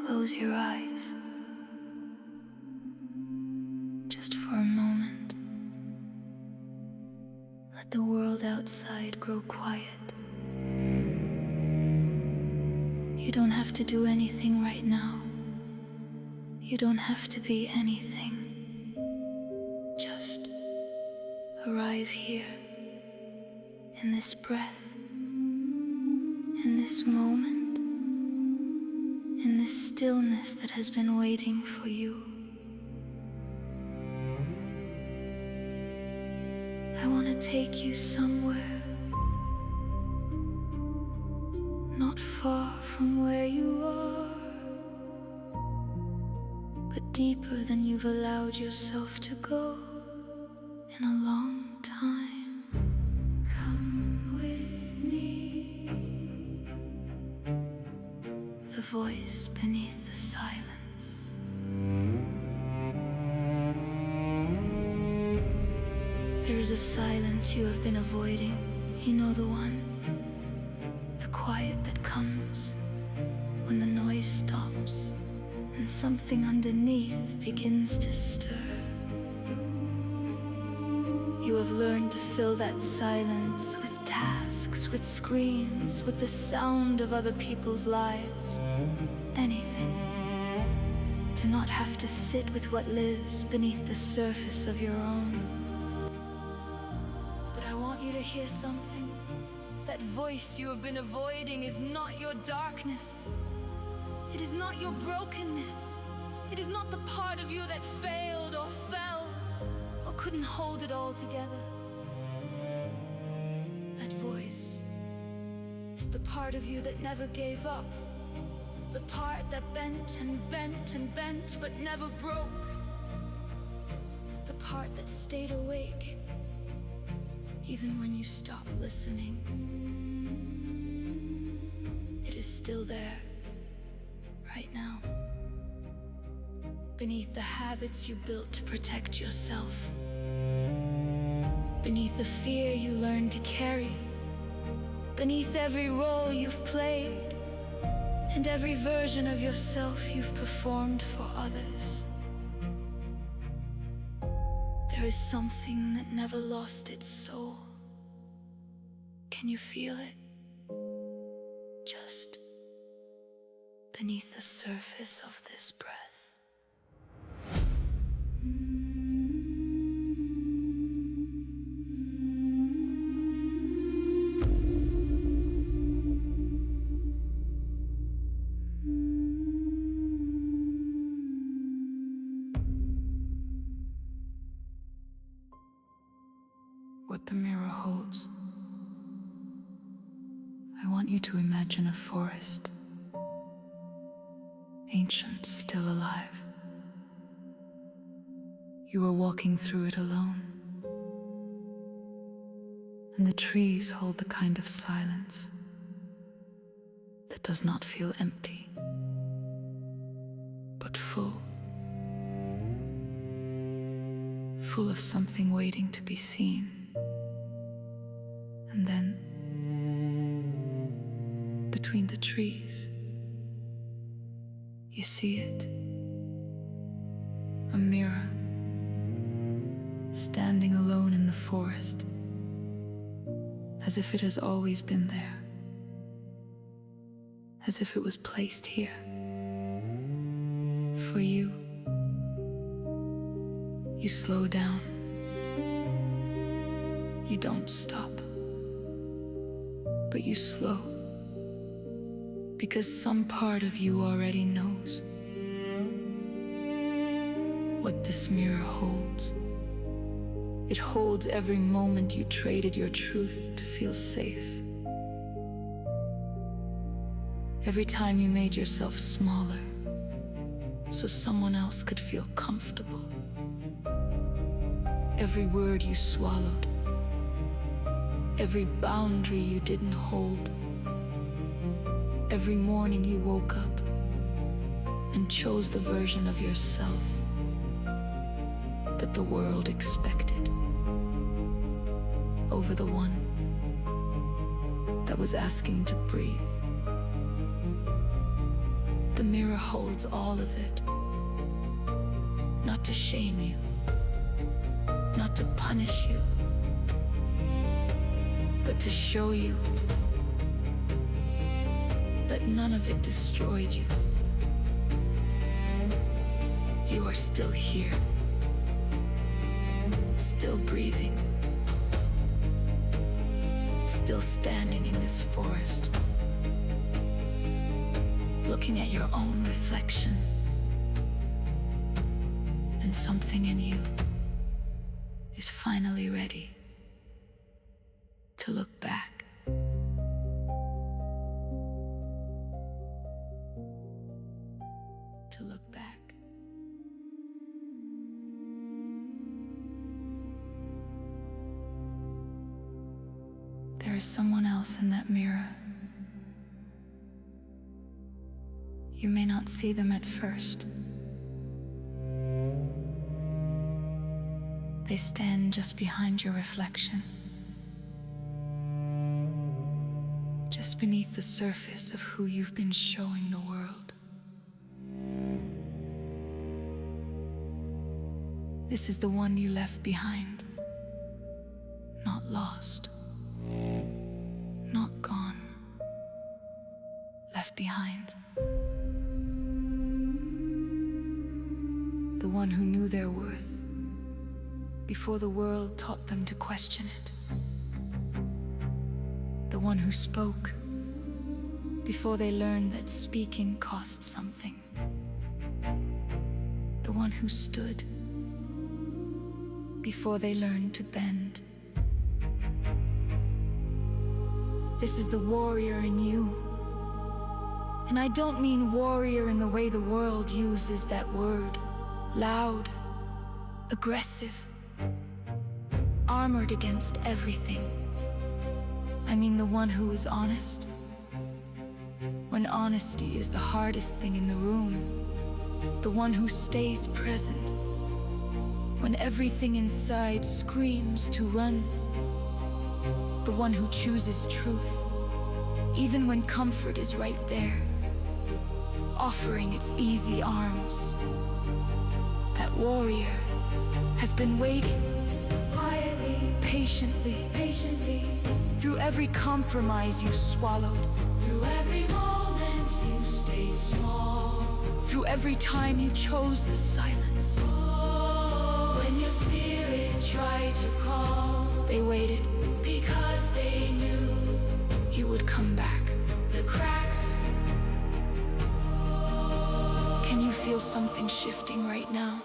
Close your eyes, just for a moment. Let the world outside grow quiet. You don't have to do anything right now. You don't have to be anything. Just arrive here, in this breath, in this moment, in this stillness that has been waiting for you. I want to take you somewhere, not far from where you are, but deeper than you've allowed yourself to go in a long time. Come with me. The voice beneath the silence. There is a silence you have been avoiding. You know the one, the quiet that comes when the noise stops and something underneath begins to stir. You have learned to fill that silence with tasks, with screens, with the sound of other people's lives. Anything. To not have to sit with what lives beneath the surface of your own. But I want you to hear something. That voice you have been avoiding is not your darkness. It is not your brokenness. It is not the part of you that failed or fell or couldn't hold it all together. That voice is the part of you that never gave up. The part that bent and bent and bent but never broke. The part that stayed awake even when you stopped listening. It is still there, right now. Beneath the habits you built to protect yourself. Beneath the fear you learned to carry. Beneath every role you've played. And every version of yourself you've performed for others. There is something that never lost its soul. Can you feel it? Just beneath the surface of this breath. What the mirror holds. I want you to imagine a forest, ancient, still alive. You are walking through it alone, and the trees hold the kind of silence that does not feel empty, but full of something waiting to be seen. And then, between the trees, you see it. A mirror, standing alone in the forest, as if it has always been there, as if it was placed here for you. You slow down. You don't stop. But you slow, because some part of you already knows what this mirror holds. It holds every moment you traded your truth to feel safe. Every time you made yourself smaller so someone else could feel comfortable. Every word you swallowed. Every boundary you didn't hold. Every morning you woke up and chose the version of yourself that the world expected over the one that was asking to breathe. the mirror holds all of it. Not to shame you, not to punish you, but to show you that none of it destroyed you. You are still here, still breathing, still standing in this forest, looking at your own reflection, and something in you is finally ready to look back. To look back. There is someone else in that mirror. You may not see them at first. They stand just behind your reflection, just beneath the surface of who you've been showing the world. This is the one you left behind, not lost, not gone, left behind. The one who knew their worth before the world taught them to question it. The one who spoke before they learned that speaking cost something. The one who stood before they learned to bend. This is the warrior in you. And I don't mean warrior in the way the world uses that word. Loud, aggressive, armored against everything. I mean the one who is honest, when honesty is the hardest thing in the room. The one who stays present, when everything inside screams to run. The one who chooses truth, even when comfort is right there, offering its easy arms. That warrior has been waiting, quietly, patiently, through every compromise you swallowed, through every moment you stayed small, through every time you chose the silence. Oh, when your spirit tried to call, they waited because they knew you would come back. The cracks. Can you feel something shifting right now?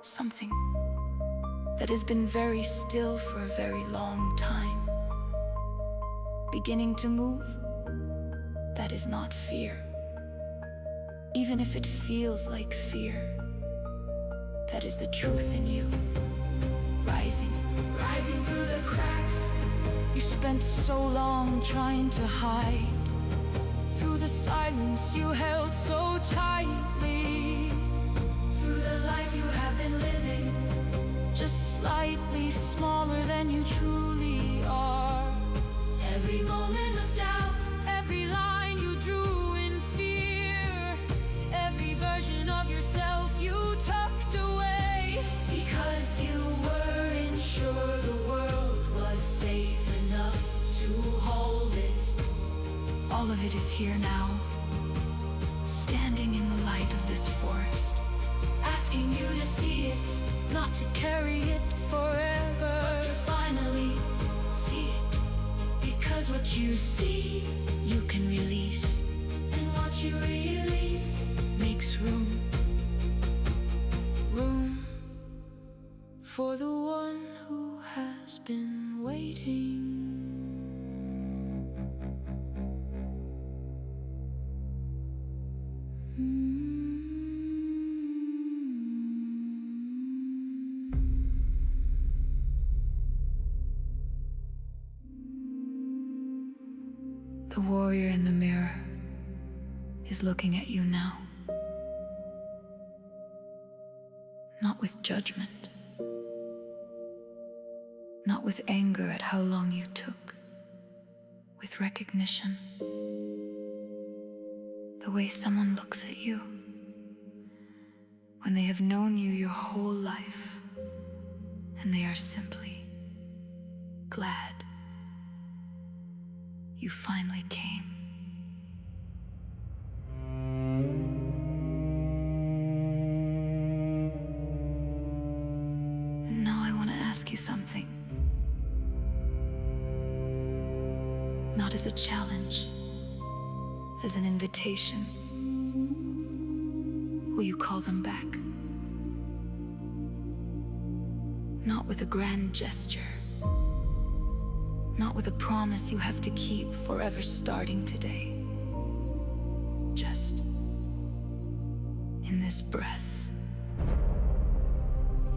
Something that has been very still for a very long time, beginning to move. That is not fear. Even if it feels like fear, that is the truth in you, rising through the cracks you spent so long trying to hide, through the silence you held so tightly, through the life you have been living, just slightly smaller than you truly are. Every moment of doubt, every line you drew in fear, every version of yourself you tucked away, because you weren't sure the world was safe enough to hold it. All of it is here now, standing in the light of this forest, asking you to see it, not to carry it forever, but to finally see it. Because what you see, you can release, and what you release makes room for the one who has been waiting. The warrior in the mirror is looking at you now, not with judgment, not with anger at how long you took, with recognition The way someone looks at you when they have known you your whole life and they are simply glad you finally came. And now I want to ask you something. Not as a challenge, as an invitation. Will you call them back? Not with a grand gesture, not with a promise you have to keep forever starting today. Just in this breath,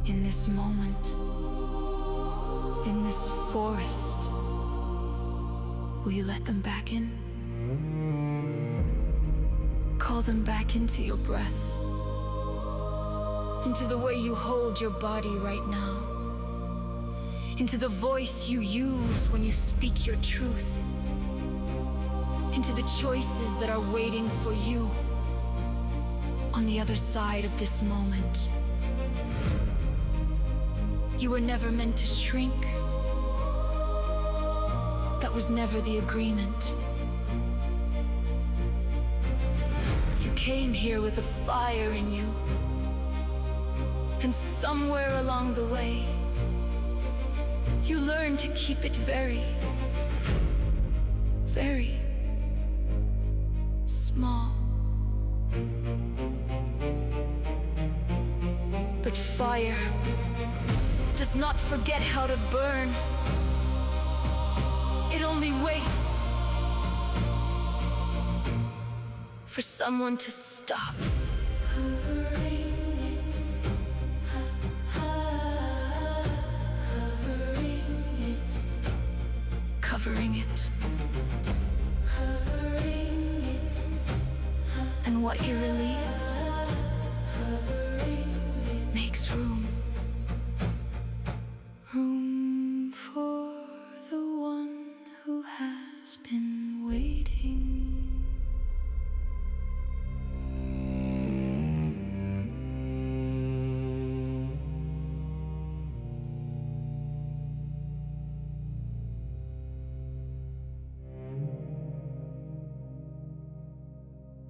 in this moment, in this forest, will you let them back in? Call them back into your breath, into the way you hold your body right now, into the voice you use when you speak your truth, into the choices that are waiting for you on the other side of this moment. You were never meant to shrink. That was never the agreement. You came here with a fire in you, and somewhere along the way, you learned to keep it very, very small. But fire does not forget how to burn. It only waits for someone to stop. Covering it. And what you release makes room. Room for the one who has been waiting.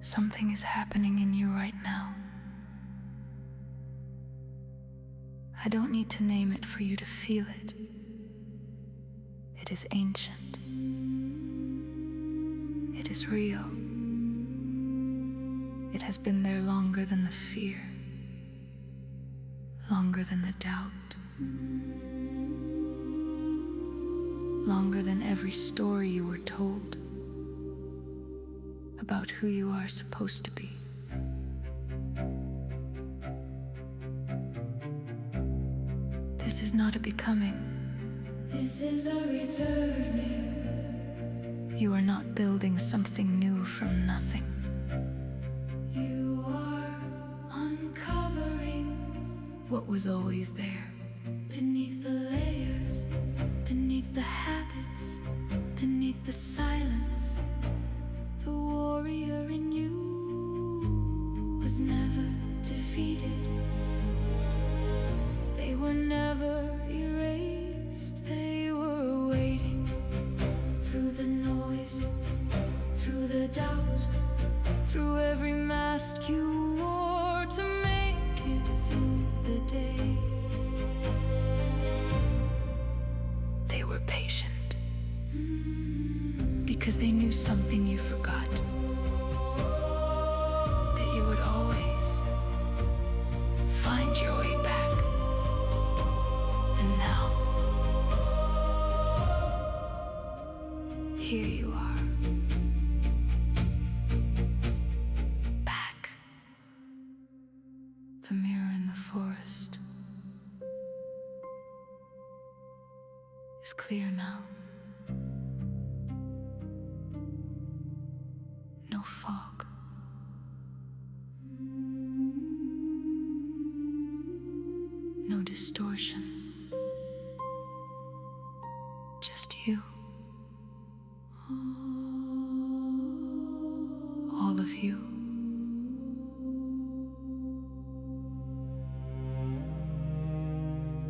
Something is happening in you right now. I don't need to name it for you to feel it. It is ancient. It is real. It has been there longer than the fear, longer than the doubt, longer than every story you were told about who you are supposed to be. This is not a becoming. This is a returning. You are not building something new from nothing. You are uncovering what was always there. Beneath the layers, beneath the habits, beneath the silence. The warrior in you was never defeated. They were never erased. They were waiting through the noise, through the doubt, through every mask you wore to make it through the day. They were patient because they knew something you forgot, that you would always find your way back. And now, here you are, back. The mirror in the forest is clear now. No fog. No distortion. Just you. All of you.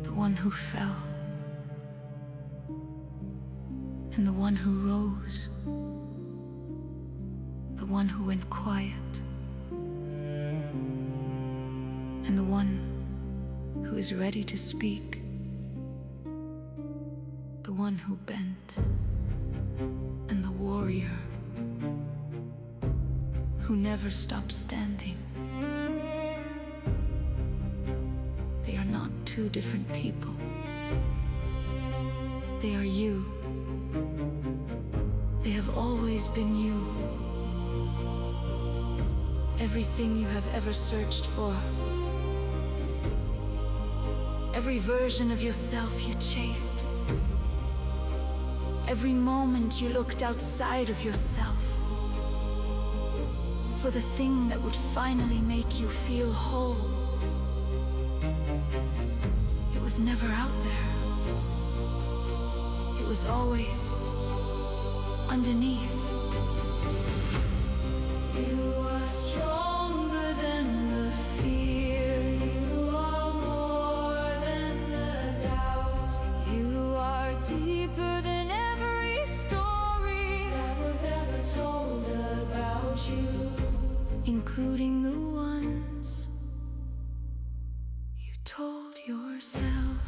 The one who fell, and the one who rose, the one who went quiet, and the one who is ready to speak, the one who bent, and the warrior who never stopped standing. They are not two different people. They are you. They have always been you. Everything you have ever searched for. Every version of yourself you chased. Every moment you looked outside of yourself for the thing that would finally make you feel whole. It was never out there. It was always underneath. You are stronger than the fear. You are more than the doubt. You are deeper than every story that was ever told about you, including the ones you told yourself.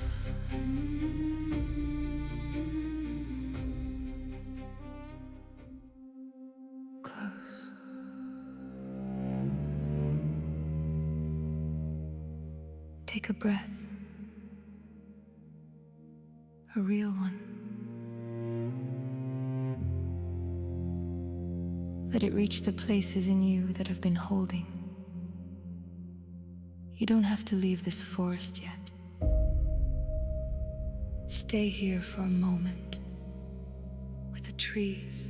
Close. Take a breath. A real one. Let it reach the places in you that have been holding. You don't have to leave this forest yet. Stay here for a moment with the trees,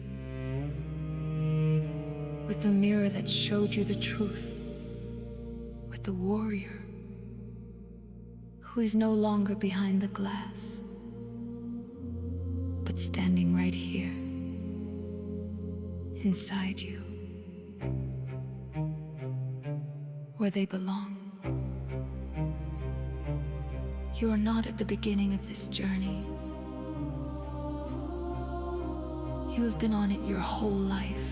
with the mirror that showed you the truth, with the warrior who is no longer behind the glass, but standing right here inside you, where they belong. You are not at the beginning of this journey. You have been on it your whole life.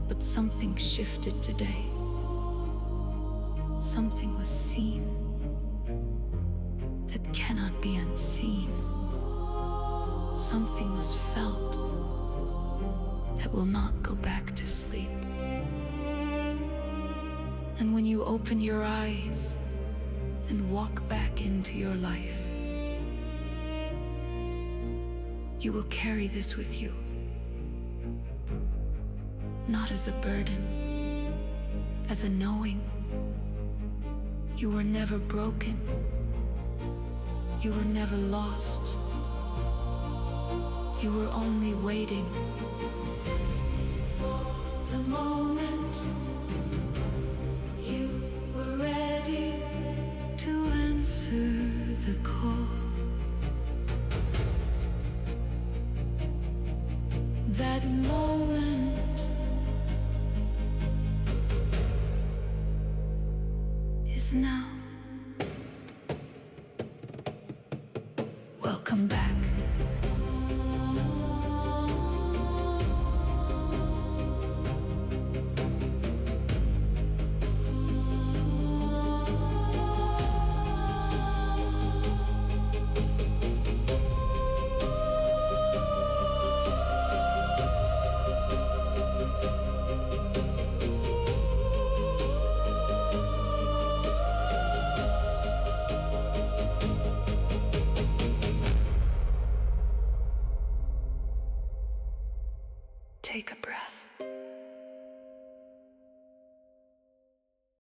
But something shifted today. Something was seen that cannot be unseen. Something was felt that will not go back to sleep. And when you open your eyes and walk back into your life, you will carry this with you, not as a burden, as a knowing. You were never broken. You were never lost. You were only waiting for the moment you were ready to answer the call. That moment is now. Welcome back. Take a breath.